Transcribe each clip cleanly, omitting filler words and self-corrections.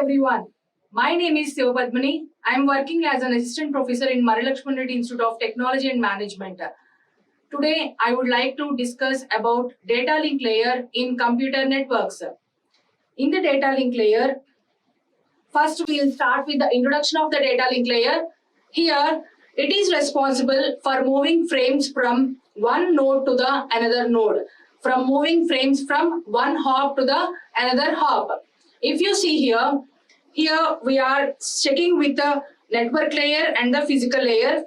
everyone. My name is Siva Padmini. I am working as an assistant professor in Marri Laxman Institute of Technology and Management. Today, I would like to discuss about data link layer in computer networks. In the data link layer, first we will start with the introduction of the data link layer. Here, it is responsible for moving frames from one node to the another node, from moving frames from one hop to the another hop. If you see here we are checking with the network layer and the physical layer.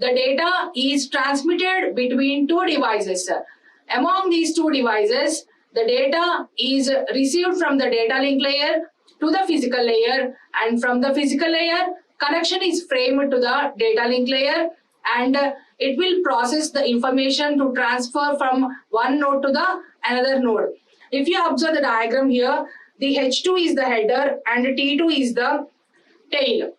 The data is transmitted between two devices. Among these two devices, the data is received from the data link layer to the physical layer, and from the physical layer, connection is framed to the data link layer, and it will process the information to transfer from one node to the another node. If you observe the diagram here, the H2 is the header and T2 is the tail.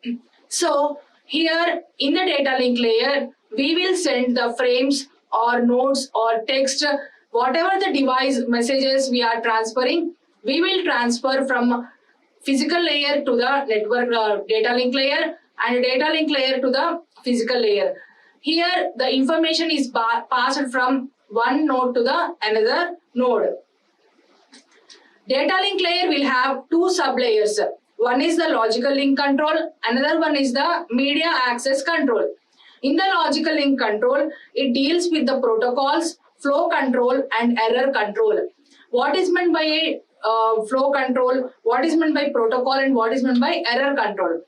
So here in the data link layer, we will send the frames or nodes or text, whatever the device messages we are transferring, we will transfer from physical layer to the network data link layer and data link layer to the physical layer. Here the information is passed from one node to the another node. Data link layer will have two sub-layers. One is the logical link control, another one is the media access control. In the logical link control, it deals with the protocols, flow control and error control. What is meant by flow control, what is meant by protocol, and what is meant by error control?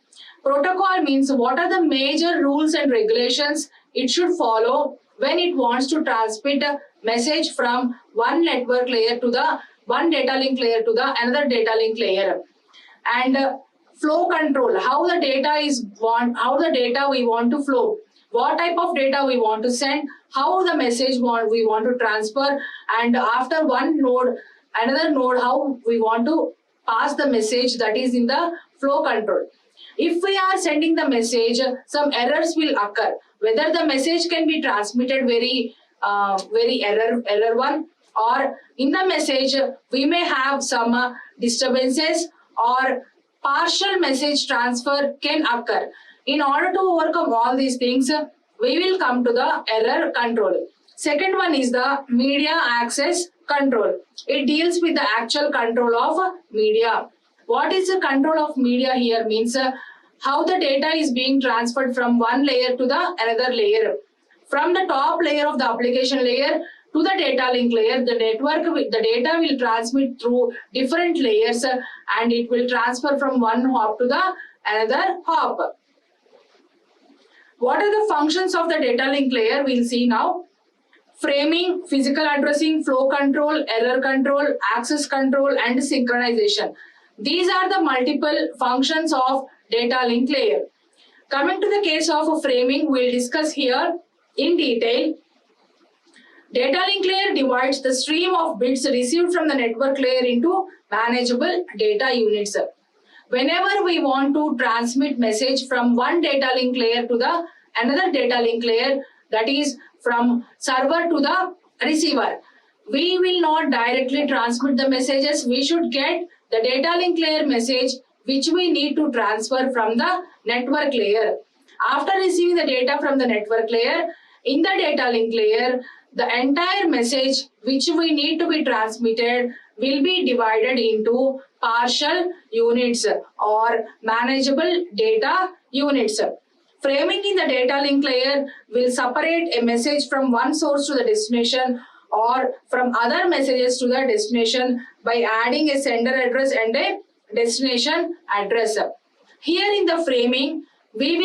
Protocol means what are the major rules and regulations it should follow when it wants to transmit a message from one network layer to the one data link layer to the another data link layer. And flow control, how the data we want to flow, what type of data we want to send, how the message we want to transfer, and after one node another node how we want to pass the message, that is in the flow control. If we are sending the message, some errors will occur, whether the message can be transmitted very error one, or in the message we may have some disturbances or partial message transfer can occur. In order to overcome all these things, we will come to the error control. Second one is the media access control. It deals with the actual control of media. What is the control of media here means how the data is being transferred from one layer to the another layer. From the top layer of the application layer to the data link layer, the data will transmit through different layers and it will transfer from one hop to the another hop. What are the functions of the data link layer? We'll see now. Framing, physical addressing, flow control, error control, access control, and synchronization. These are the multiple functions of data link layer. Coming to the case of framing, we'll discuss here in detail. Data link layer divides the stream of bits received from the network layer into manageable data units. Whenever we want to transmit message from one data link layer to the another data link layer, that is from server to the receiver, we will not directly transmit the messages. We should get the data link layer message which we need to transfer from the network layer. After receiving the data from the network layer, in the data link layer, the entire message which we need to be transmitted will be divided into partial units or manageable data units. Framing in the data link layer will separate a message from one source to the destination or from other messages to the destination by adding a sender address and a destination address. Here in the framing, we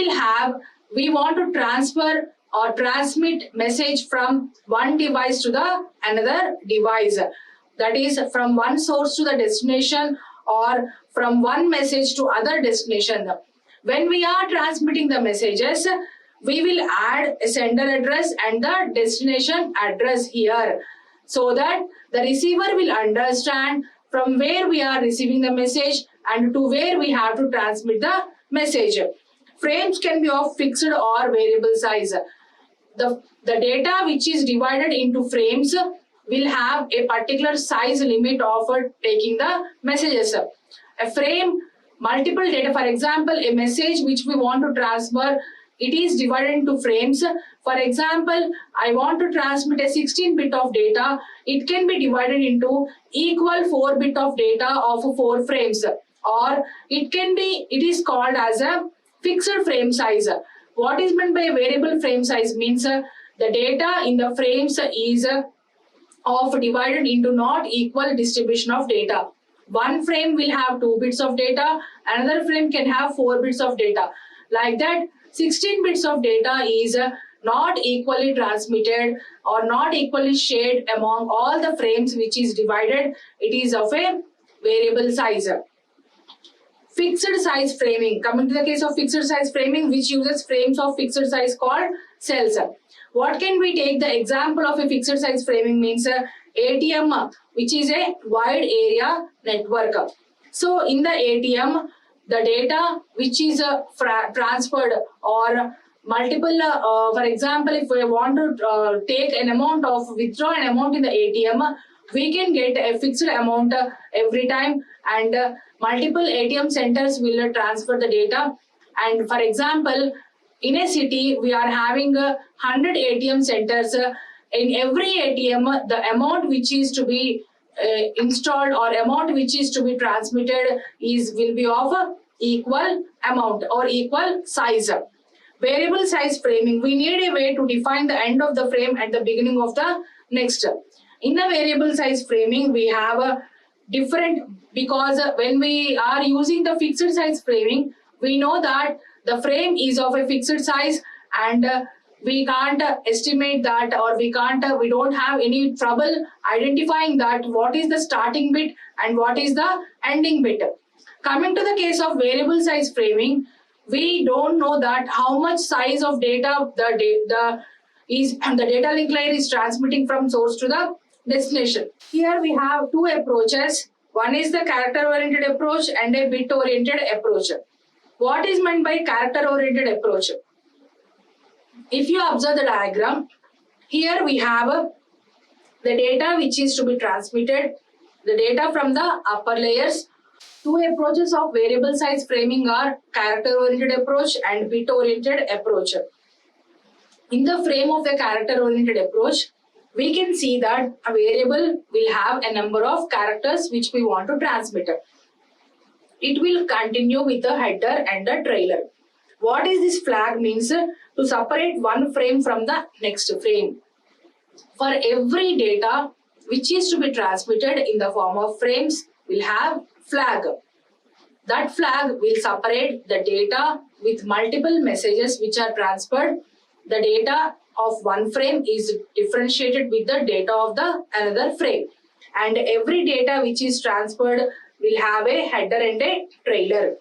want to transfer or transmit message from one device to the another device. That is from one source to the destination or from one message to other destination. When we are transmitting the messages, we will add a sender address and the destination address here, so that the receiver will understand from where we are receiving the message and to where we have to transmit the message. Frames can be of fixed or variable size. The data which is divided into frames will have a particular size limit of taking the messages. A frame multiple data. For example, a message which we want to transfer, it is divided into frames. For example, I want to transmit a 16-bit of data. It can be divided into equal 4-bit of data of 4 frames, or it is called as a fixed frame size. What is meant by variable frame size means the data in the frames is of divided into not equal distribution of data. One frame will have 2 bits of data, another frame can have 4 bits of data. Like that, 16 bits of data is not equally transmitted or not equally shared among all the frames which is divided. It is of a variable size. Fixed size framing. Coming to the case of fixed size framing, which uses frames of fixed size called cells. What can we take the example of a fixed size framing means ATM, which is a wide area network. So in the ATM, the data which is transferred or multiple, for example, if we want to take an amount of withdraw an amount in the ATM, we can get a fixed amount every time, and multiple ATM centers will transfer the data. And for example, in a city, we are having 100 ATM centers. In every ATM, the amount which is to be installed or amount which is to be transmitted will be of equal amount or equal size. Variable size framing. We need a way to define the end of the frame at the beginning of the next. In the variable size framing, we have a different, because when we are using the fixed size framing, we know that the frame is of a fixed size, and we can't estimate that, or we don't have any trouble identifying that what is the starting bit and what is the ending bit. Coming to the case of variable size framing, we don't know that how much size of data the data link layer is transmitting from source to the destination. Here we have 2 approaches. One is the character oriented approach and a bit oriented approach. What is meant by character oriented approach? If you observe the diagram, here we have the data which is to be transmitted, the data from the upper layers. 2 approaches of variable size framing are character oriented approach and bit oriented approach. In the frame of the character oriented approach, we can see that a variable will have a number of characters which we want to transmit. It will continue with the header and the trailer. What is this flag means? To separate one frame from the next frame. For every data which is to be transmitted in the form of frames, will have flag. That flag will separate the data with multiple messages which are transferred. The data of one frame is differentiated with the data of the another frame, and every data which is transferred will have a header and a trailer.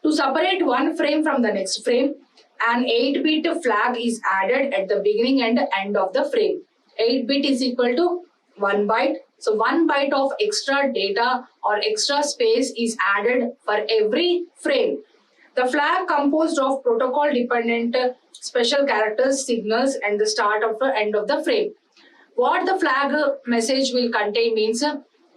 To separate one frame from the next frame, an 8-bit flag is added at the beginning and end of the frame. 8-bit is equal to 1 byte. So 1 byte of extra data or extra space is added for every frame. The flag composed of protocol dependent special characters, signals, and the start of the end of the frame. What the flag message will contain means,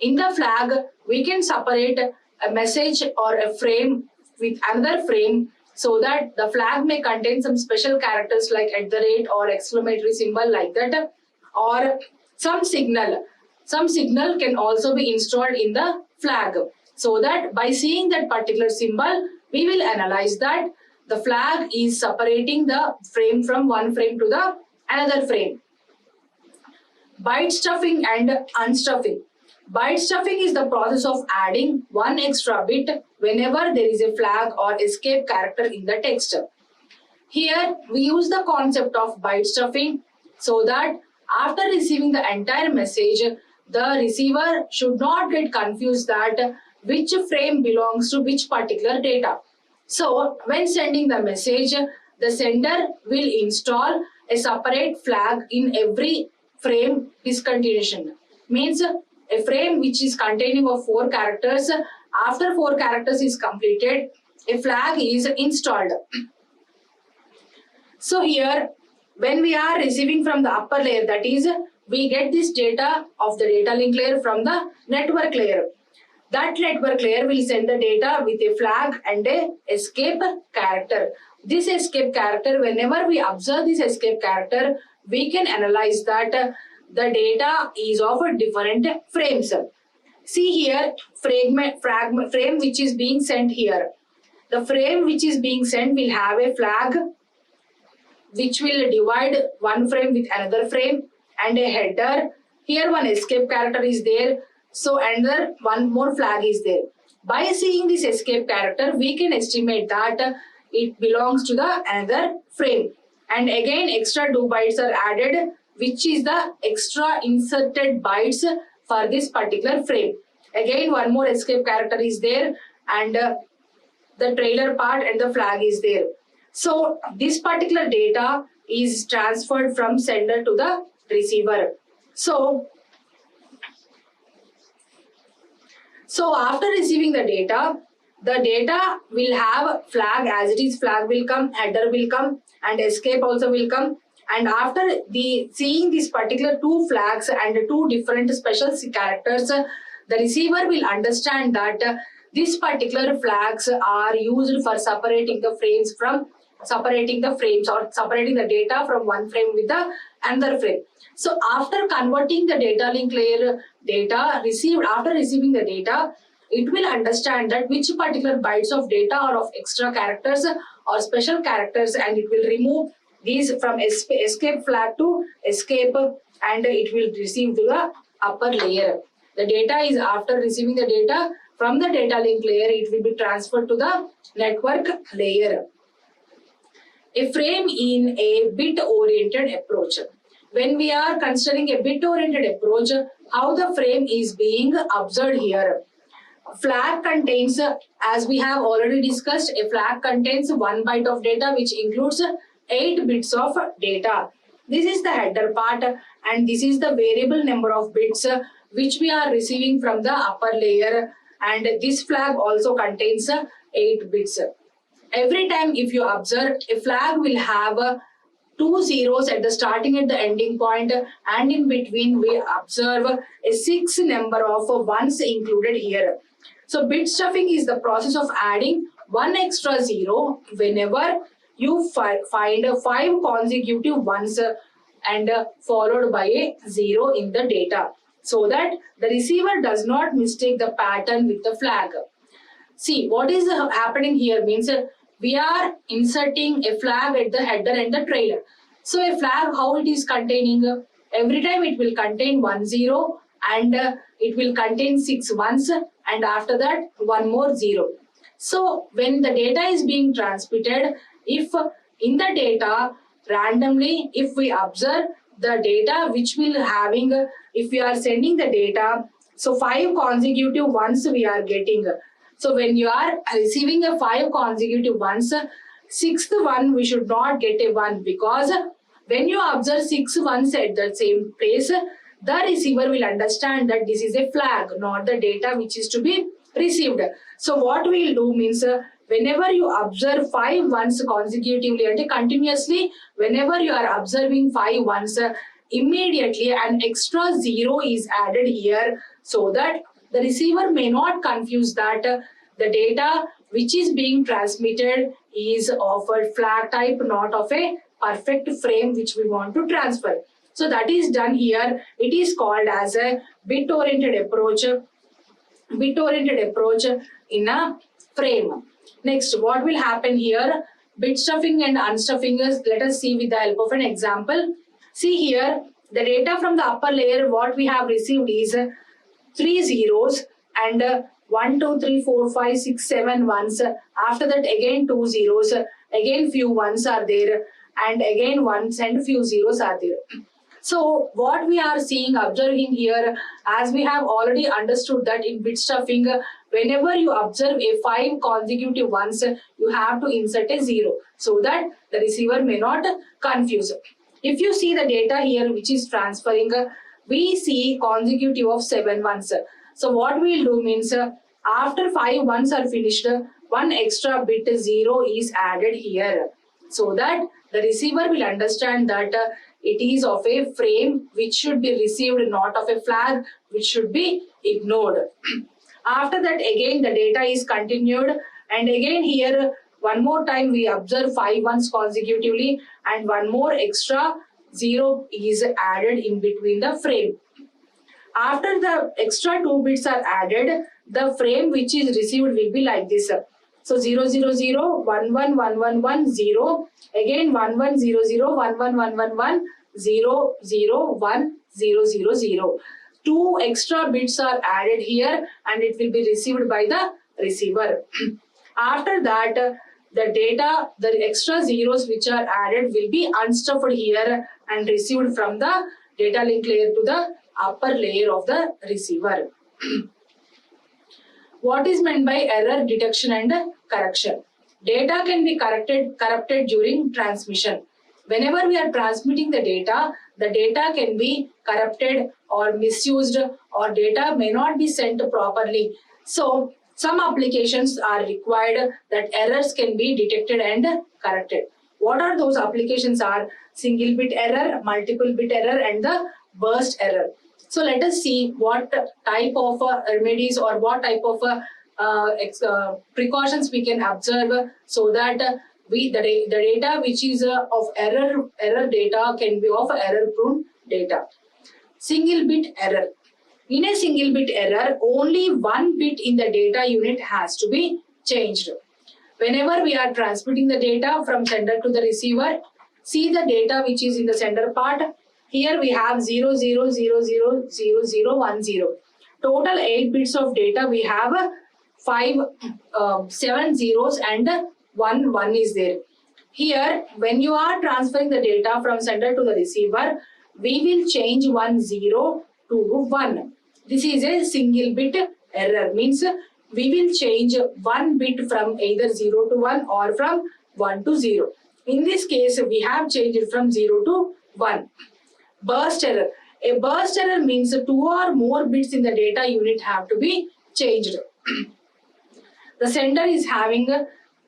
in the flag we can separate a message or a frame with another frame, so that the flag may contain some special characters like @ or exclamatory symbol like that, or some signal. Some signal can also be installed in the flag, so that by seeing that particular symbol, we will analyze that the flag is separating the frame from one frame to the another frame. Byte stuffing and unstuffing. Byte stuffing is the process of adding one extra bit whenever there is a flag or escape character in the text. Here we use the concept of byte stuffing so that after receiving the entire message, the receiver should not get confused that which frame belongs to which particular data. So when sending the message, the sender will install a separate flag in every frame discontinuation. Means a frame which is containing of 4 characters, after 4 characters is completed, a flag is installed. So here, when we are receiving from the upper layer, that is, we get this data of the data link layer from the network layer. That network layer will send the data with a flag and a escape character. This escape character, whenever we observe this escape character, we can analyze that the data is of different frames. See here, frame which is being sent here. The frame which is being sent will have a flag which will divide one frame with another frame and a header. Here one escape character is there. So another one more flag is there. By seeing this escape character, we can estimate that it belongs to the another frame. And again extra 2 bytes are added, which is the extra inserted bytes for this particular frame. Again one more escape character is there, and the trailer part and the flag is there. So this particular data is transferred from sender to the receiver. So after receiving the data will have flag as it is, flag will come, header will come, and escape also will come. And after seeing this particular 2 flags and 2 different special characters, the receiver will understand that these particular flags are used for separating the frames or separating the data from one frame with the another frame. So after converting the data link layer data received, after receiving the data, it will understand that which particular bytes of data are of extra characters or special characters, and it will remove these from escape flag to escape, and it will receive to the upper layer. The data is, after receiving the data from the data link layer, it will be transferred to the network layer. A frame in a bit-oriented approach. When we are considering a bit-oriented approach, how the frame is being observed here. Flag contains, as we have already discussed, a flag contains 1 byte of data which includes 8 bits of data. This is the header part, and this is the variable number of bits which we are receiving from the upper layer, and this flag also contains 8 bits. Every time if you observe, a flag will have 2 zeros at the starting and the ending point, and in between we observe a 6 number of ones included here. So bit stuffing is the process of adding 1 extra 0 whenever you find 5 consecutive ones and followed by a 0 in the data, so that the receiver does not mistake the pattern with the flag. See, what is happening here means we are inserting a flag at the header and the trailer. So a flag, how it is containing, every time it will contain 1 0 and it will contain 6 ones, and after that 1 more 0. So when the data is being transmitted, if in the data randomly, if we observe the data which will having, if we are sending the data, so 5 consecutive ones we are getting. So when you are receiving a 5 consecutive ones, 6th one we should not get a 1, because when you observe 6 ones at the same place, the receiver will understand that this is a flag, not the data which is to be received. So what we will do means, whenever you observe 5 ones consecutively and continuously, whenever you are observing 5 ones, immediately an extra 0 is added here, so that the receiver may not confuse that the data which is being transmitted is of a flag type, not of a perfect frame which we want to transfer. So that is done here. It is called as a bit-oriented approach in a frame. Next, what will happen here? Bit stuffing and unstuffing is, let us see with the help of an example. See here, the data from the upper layer, what we have received is 3 zeros and 1, 2, 3, 4, 5, 6, 7 ones. After that again 2 zeros, again few ones are there, and again ones and few zeros are there. So what we are observing here, as we have already understood that in bit stuffing, whenever you observe a 5 consecutive ones, you have to insert a 0, so that the receiver may not confuse. If you see the data here which is transferring, we see consecutive of 7 ones. So what we will do means, after 5 ones are finished, 1 extra bit 0 is added here, so that the receiver will understand that it is of a frame which should be received, not of a flag which should be ignored. After that, again the data is continued, and again here one more time we observe 5 ones consecutively, and one more extra 0 is added in between the frame. After the extra 2 bits are added, the frame which is received will be like this. So 0 0 0 1 1 1 1 1 0, again 1 1 0 0 1 1 1 1 1 0 0 1 0 0 0. 2 extra bits are added here and it will be received by the receiver. After that, the data, the extra zeros which are added will be unstuffed here and received from the data link layer to the upper layer of the receiver. What is meant by error detection and correction? Data can be corrupted during transmission. Whenever we are transmitting the data can be corrupted or misused, or data may not be sent properly. So some applications are required that errors can be detected and corrected. What are those applications are? Single bit error, multiple bit error, and the burst error. So let us see what type of remedies or what type of precautions we can observe, so that the data which is of error data can be of error prone data. Single bit error. In a single bit error, only one bit in the data unit has to be changed. Whenever we are transmitting the data from sender to the receiver, see the data which is in the sender part. Here we have 0 0 0 0 0 0 1 0. Total 8 bits of data. We have 7 zeros and 1 is there. Here, when you are transferring the data from sender to the receiver, we will change 1 0 to 1. This is a single bit error. Means we will change 1 bit from either 0 to 1 or from 1 to 0. In this case, we have changed it from 0 to 1. Burst error. A burst error means 2 or more bits in the data unit have to be changed. The sender is having,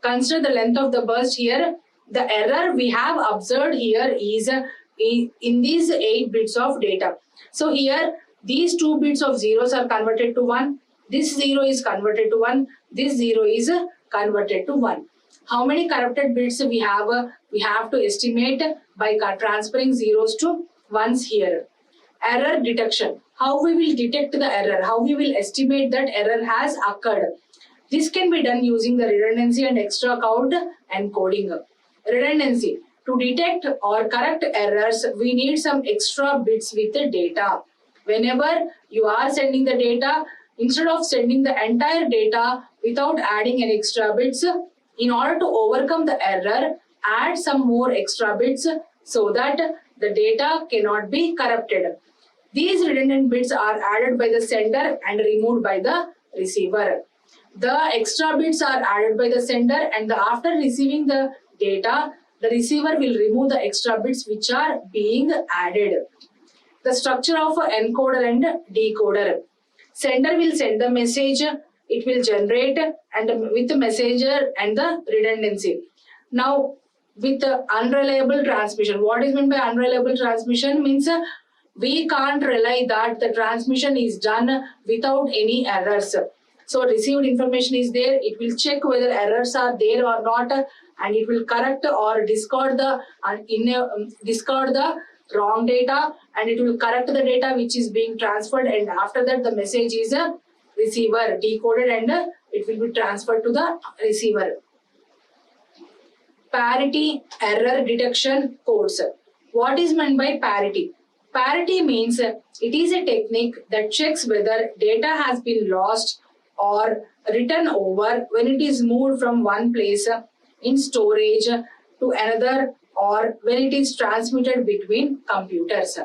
consider the length of the burst here. The error we have observed here is in these 8 bits of data. So here these 2 bits of zeros are converted to 1. This 0 is converted to 1. This 0 is converted to 1. How many corrupted bits we have? We have to estimate by transferring zeros to ones here. Error detection. How we will detect the error? How we will estimate that error has occurred? This can be done using the redundancy and extra count encoding. Redundancy. To detect or correct errors, we need some extra bits with the data. Whenever you are sending the data, instead of sending the entire data without adding an extra bits, in order to overcome the error, add some more extra bits so that the data cannot be corrupted. These redundant bits are added by the sender and removed by the receiver. The extra bits are added by the sender, and after receiving the data, the receiver will remove the extra bits which are being added. The structure of an encoder and decoder. Sender will send the message, it will generate, and with the messenger and the redundancy. Now, with the unreliable transmission, what is meant by unreliable transmission? Means we can't rely that the transmission is done without any errors. So received information is there, it will check whether errors are there or not, and it will correct or discard the wrong data, and it will correct the data which is being transferred, and after that the message is receiver decoded and it will be transferred to the receiver. Parity error detection codes. What is meant by parity? Parity means it is a technique that checks whether data has been lost or written over when it is moved from one place in storage to another, or when it is transmitted between computers.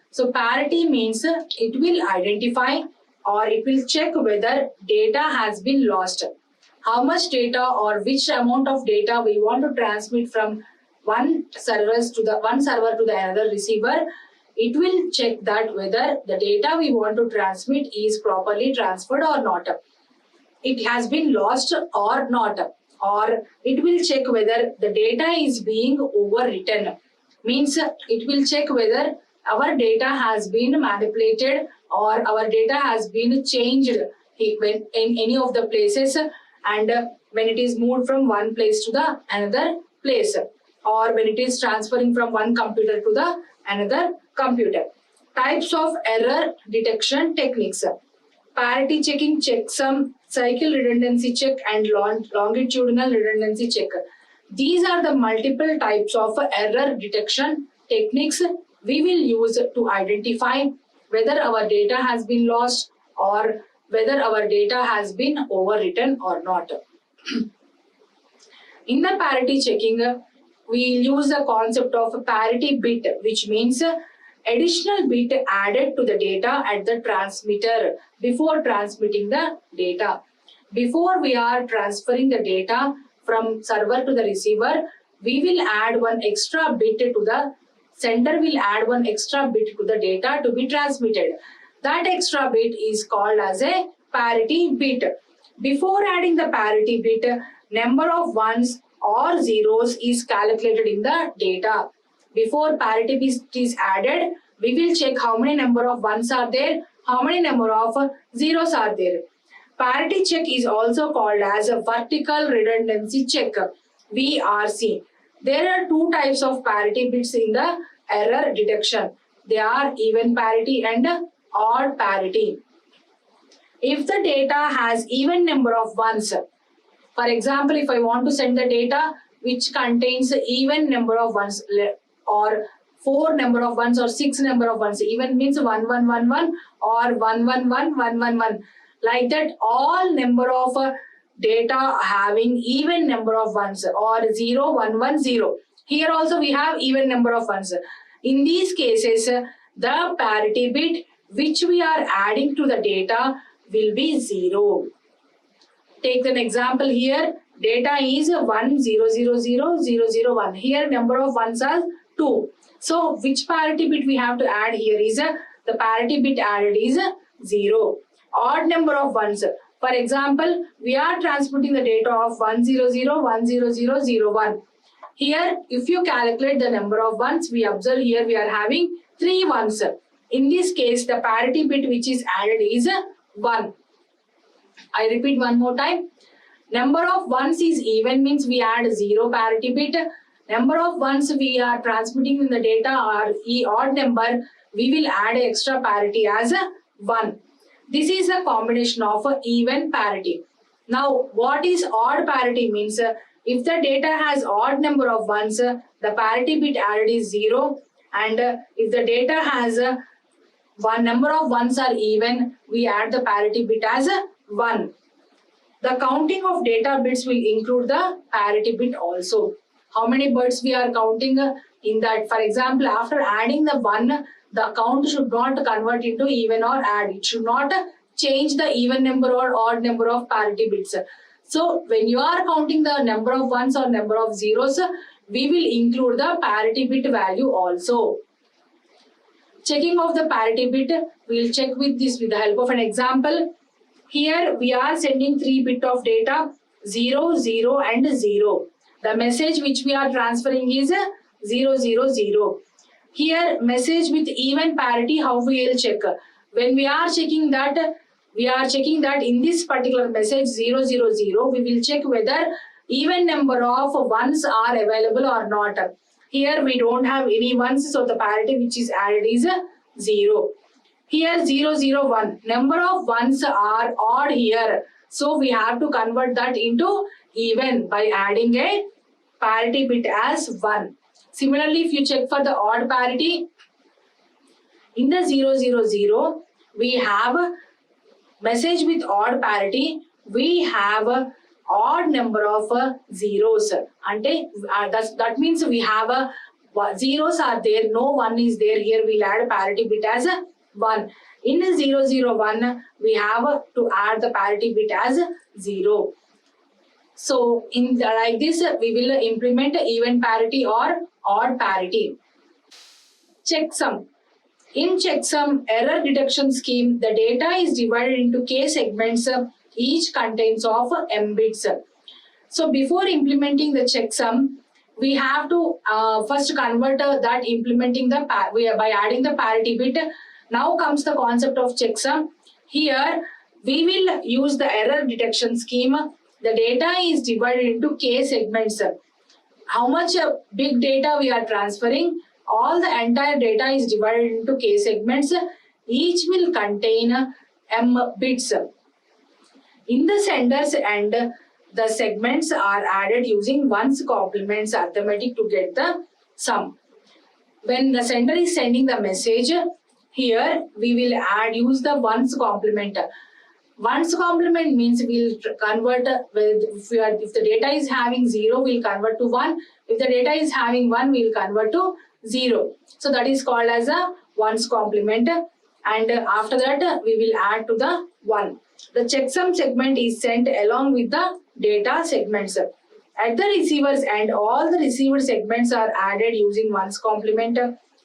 So parity means it will identify or it will check whether data has been lost. How much data or which amount of data we want to transmit from one server to the another receiver. It will check that whether the data we want to transmit is properly transferred or not. It has been lost or not. Or it will check whether the data is being overwritten. Means it will check whether our data has been manipulated or our data has been changed when in any of the places, and when it is moved from one place to the another place, or when it is transferring from one computer to the another computer. Types of error detection techniques. Parity checking, checksum, cycle redundancy check, and longitudinal redundancy check. These are the multiple types of error detection techniques we will use to identify whether our data has been lost or whether our data has been overwritten or not. In the parity checking, we use the concept of a parity bit, which means additional bit added to the data at the transmitter before transmitting the data. Before we are transferring the data from server to the receiver, we will add one extra bit to the sender will add one extra bit to the data to be transmitted. That extra bit is called as a parity bit. Before adding the parity bit, number of ones or zeros is calculated in the data. Before parity bit is added, we will check how many number of ones are there, how many number of zeros are there. Parity check is also called as a vertical redundancy check, VRC. There are two types of parity bits in the error detection. They are even parity and odd parity. If the data has even number of ones, for example, if I want to send the data which contains even number of ones, or 4 number of ones or 6 number of ones, even means 1111 or 111111, like that, all number of data having even number of ones, or 0110. Here also we have even number of ones. In these cases, the parity bit which we are adding to the data will be 0. Take an example here. Data is 1000001. Here number of ones are 2. So which parity bit we have to add here is the parity bit added is 0. Odd number of ones. For example, we are transmitting the data of 100010001. Here, if you calculate the number of ones, we observe here we are having 3 ones. In this case, the parity bit which is added is 1. I repeat one more time. Number of ones is even, means we add 0 parity bit. Number of ones we are transmitting in the data are odd number, we will add extra parity as 1. This is a combination of even parity. Now, what is odd parity means? If the data has odd number of ones, the parity bit added is 0. And if the data has one number of ones are even, we add the parity bit as 1. The counting of data bits will include the parity bit also. How many bits we are counting in that? For example, after adding the 1, the count should not convert into even or add. It should not change the even number or odd number of parity bits. So when you are counting the number of ones or number of zeros, we will include the parity bit value also. Checking of the parity bit, we will check with this with the help of an example. Here we are sending 3 bits of data, 0, 0 and 0. The message which we are transferring is 0, 0, 0. Here message with even parity, how we will check? When we are checking that in this particular message 0, 0, 0, we will check whether even number of ones are available or not. Here we don't have any ones, so the parity which is added is 0. Here 0, 0, 1. Number of ones are odd here. So we have to convert that into even by adding a parity bit as 1. Similarly, if you check for the odd parity, in the 0, 0, 0, we have message with odd parity. We have odd number of zeros. That means we have zeros are there, no 1 is there. Here we'll add parity bit as 1. In the 0, 0, 1, we have to add the parity bit as 0. So like this, we will implement even parity or odd parity. Checksum. In checksum error detection scheme, the data is divided into k segments, each contains of m bits. So before implementing the checksum, we have to first convert that implementing the by adding the parity bit. Now comes the concept of checksum. Here We will use the error detection scheme. The data is divided into k segments. How much big data we are transferring? All the entire data is divided into k segments. Each will contain m bits. In the senders and the segments are added using ones complements arithmetic to get the sum. When the sender is sending the message, here we will use the ones complement. Ones complement means we'll convert if the data is having 0, we'll convert to 1. If the data is having 1, we'll convert to 0. So that is called as a ones complement. And after that, we will add to the 1. The checksum segment is sent along with the data segments. At the receivers end, all the receiver segments are added using ones complement.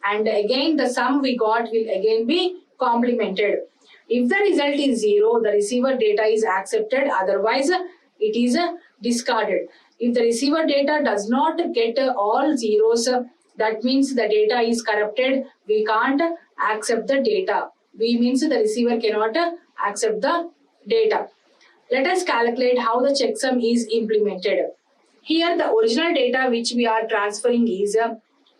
And again, the sum we got will again be complemented. If the result is 0, the receiver data is accepted, otherwise it is discarded. If the receiver data does not get all zeros, that means the data is corrupted. We can't accept the data. We means the receiver cannot accept the data. Let us calculate how the checksum is implemented. Here the original data which we are transferring is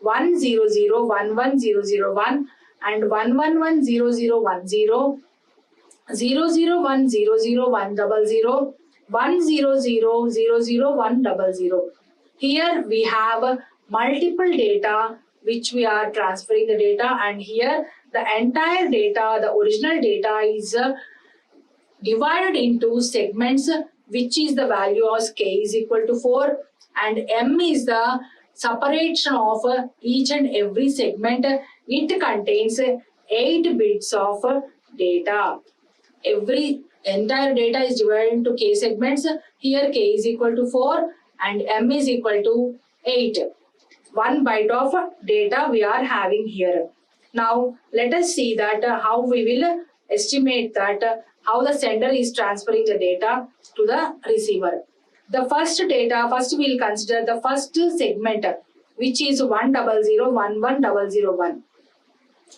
100110001 and 1110010. 00100100100 100000100. Here we have multiple data which we are transferring the data, and here the entire data, the original data is divided into segments, which is the value of k is equal to 4, and m is the separation of each and every segment. It contains 8 bits of data. Every entire data is divided into k segments. Here k is equal to 4 and m is equal to 8. 1 byte of data we are having here. Now let us see that how we will estimate that how the sender is transferring the data to the receiver. The first we will consider the first segment, which is 1001101,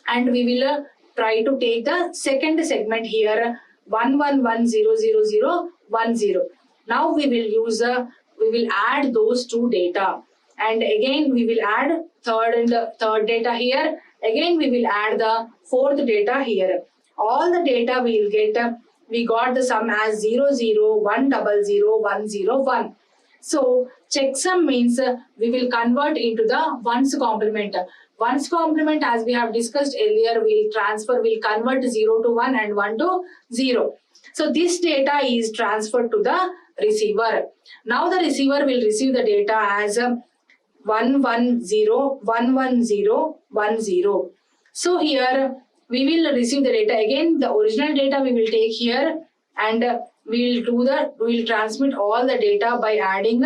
and we will try to take the second segment here, 1110010. Now we will add those two data, and again we will add third data here. Again we will add the fourth data here. All the data we will get, we got the sum as 001000101. So checksum means we will convert into the ones complement. Ones complement, as we have discussed earlier, will convert 0 to 1 and 1 to 0. So this data is transferred to the receiver. Now the receiver will receive the data as 110111010. So here we will receive the data. Again, the original data we will take here, and we will transmit all the data by adding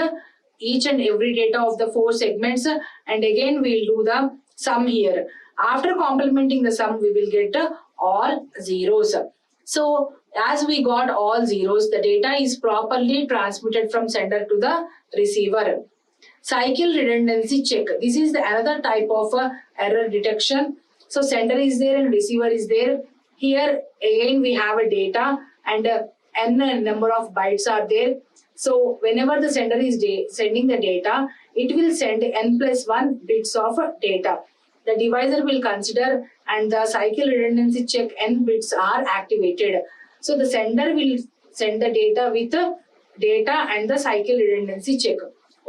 each and every data of the 4 segments, and again we will do the sum here. After complementing the sum, we will get all zeros. So as we got all zeros, the data is properly transmitted from sender to the receiver. Cycle redundancy check. This is another type of error detection. So sender is there and receiver is there. Here again we have a data, and n number of bytes are there. So whenever the sender is sending the data, it will send n plus 1 bits of data. The divisor will consider, and the cycle redundancy check n bits are activated. So the sender will send the data with data and the cycle redundancy check.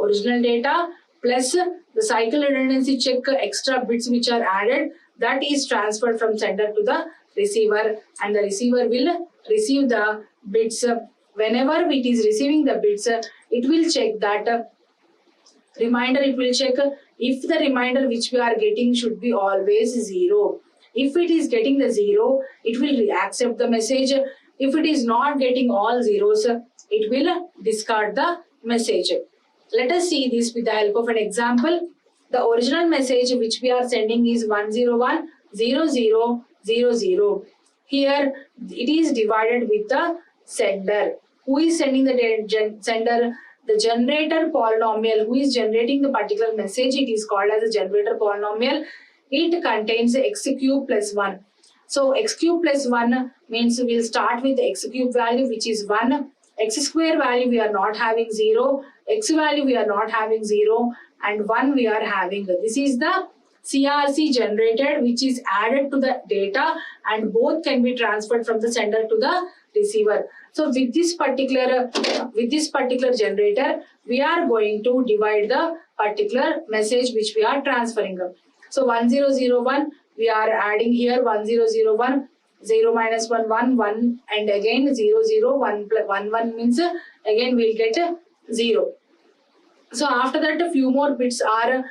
Original data plus the cycle redundancy check extra bits which are added, that is transferred from sender to the receiver, and the receiver will receive the bits. Whenever it is receiving the bits, it will check that reminder. It will check if the reminder which we are getting should be always 0. If it is getting the 0, it will accept the message. If it is not getting all zeros, it will discard the message. Let us see this with the help of an example. The original message which we are sending is 1010000. Here it is divided with the sender. Who is sending the sender? The generator polynomial who is generating the particular message. It is called as a generator polynomial. It contains x cube plus 1. So x cube plus 1 means we'll start with the x cube value, which is 1. X square value we are not having 0. X value we are not having 0. And 1 we are having. This is the CRC generated, which is added to the data, and both can be transferred from the sender to the receiver. So with this particular generator, we are going to divide the particular message which we are transferring. So 1001, we are adding here 1001, 0 minus 1, 1, 1, and again 0, 0, 1, 1, 1 means again we'll get 0. So after that, a few more bits are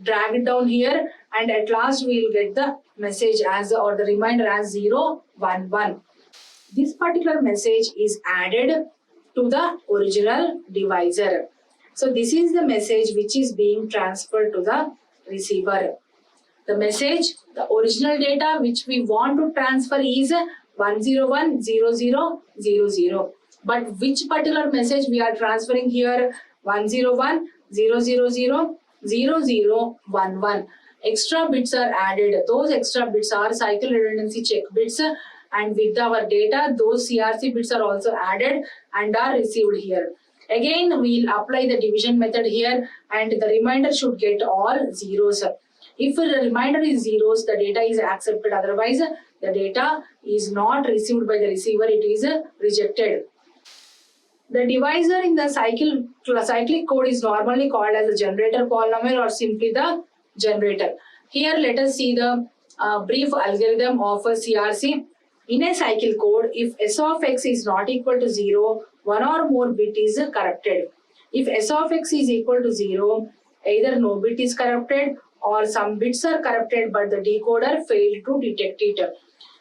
dragged down here, and at last we will get the message as or the reminder as 0, 1, 1. This particular message is added to the original divisor. So this is the message which is being transferred to the receiver. The message, the original data which we want to transfer is 1010000. But which particular message we are transferring here? 101000011. Extra bits are added. Those extra bits are cycle redundancy check bits, and with our data, those CRC bits are also added and are received here. Again, we'll apply the division method here, and the remainder should get all zeros. If the remainder is zeros, the data is accepted. Otherwise, the data is not received by the receiver. It is rejected. The divisor in the cyclic code is normally called as a generator polynomial or simply the generator. Here, let us see the brief algorithm of a CRC. In a cycle code, if S of x is not equal to 0, one or more bit is corrupted. If S of x is equal to 0, either no bit is corrupted or some bits are corrupted, but the decoder failed to detect it.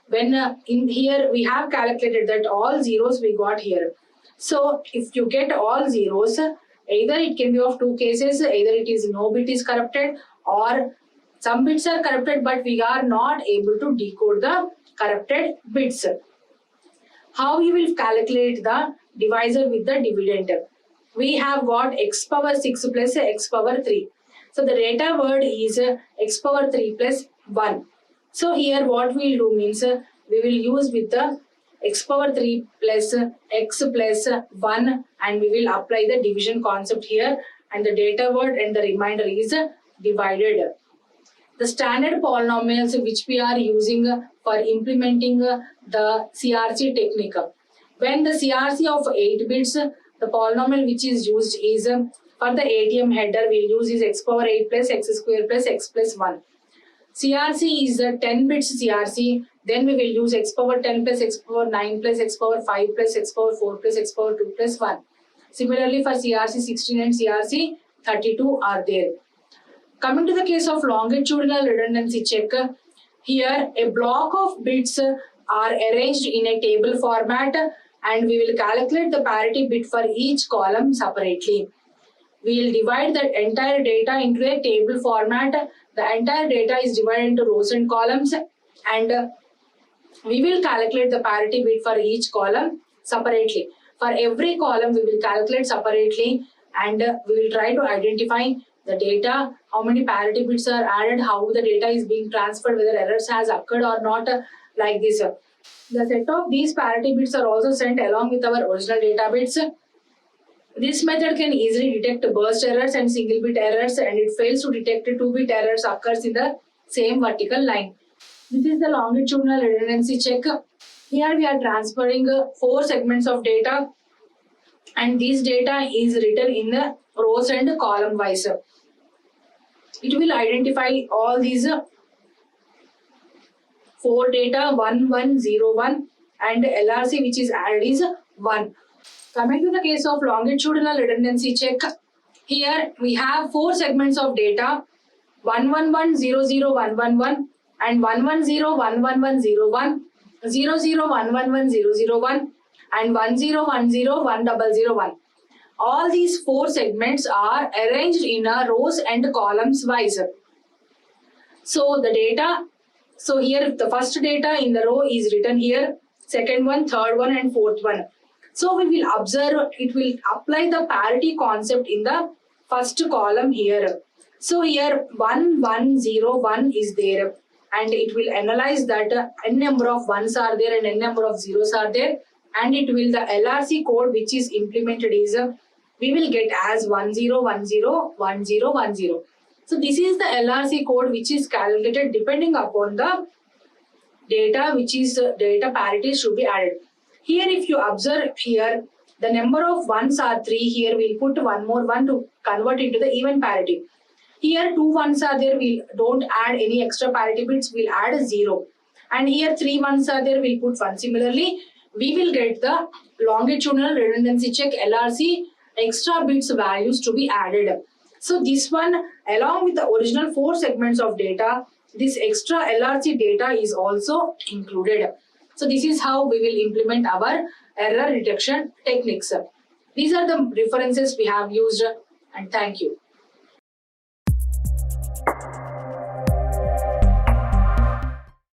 When in here we have calculated that all zeros we got here. So if you get all zeros, either it can be of two cases, either it is no bit is corrupted or some bits are corrupted, but we are not able to decode the corrupted bits. How you will calculate the divisor with the dividend? We have got x power 6 plus x power 3. So the data word is x power 3 plus 1. So here what we will do means we will use with the x power 3 plus x plus 1, and we will apply the division concept here, and the data word and the remainder is divided. The standard polynomials which we are using for implementing the CRC technique. When the CRC of 8 bits, the polynomial which is used is for the ATM header we will use is x power 8 plus x square plus x plus 1. CRC is a 10 bits CRC, then we will use x power 10 plus x power 9 plus x power 5 plus x power 4 plus x power 2 plus 1. Similarly for CRC 16 and CRC 32 are there. Coming to the case of longitudinal redundancy check, here a block of bits are arranged in a table format, and we will calculate the parity bit for each column separately. We will divide the entire data into a table format. The entire data is divided into rows and columns, and we will calculate the parity bit for each column separately. For every column, we will calculate separately, and we will try to identify the data, how many parity bits are added, how the data is being transferred, whether errors has occurred or not, like this. The set of these parity bits are also sent along with our original data bits. This method can easily detect burst errors and single bit errors, and it fails to detect 2-bit errors occurs in the same vertical line. This is the longitudinal redundancy check. Here we are transferring 4 segments of data, and this data is written in the rows and column wise. It will identify all these 4 data 1, 1, 0, 1, and LRC which is added is 1. Coming to the case of longitudinal redundancy check, here we have 4 segments of data 1110011 and 1101101, 001110001, and 101010001. All these 4 segments are arranged in a rows and columns wise. So the data, so here the first data in the row is written here, second one, third one, and fourth one. So we will observe, it will apply the parity concept in the first column here. So here 1101 is there, and it will analyze that n number of ones are there and n number of zeros are there, and it will, the LRC code which is implemented is we will get as 10101010. So this is the LRC code which is calculated depending upon the data, which is data parity should be added. Here if you observe here, the number of ones are 3. Here we'll put one more one to convert into the even parity. Here 2 ones are there, we don't add any extra parity bits, we'll add a 0. And here 3 ones are there, we'll put 1. Similarly, we will get the longitudinal redundancy check LRC extra bits values to be added. So this one, along with the original 4 segments of data, this extra LRC data is also included. So this is how we will implement our error detection techniques. These are the references we have used, and thank you.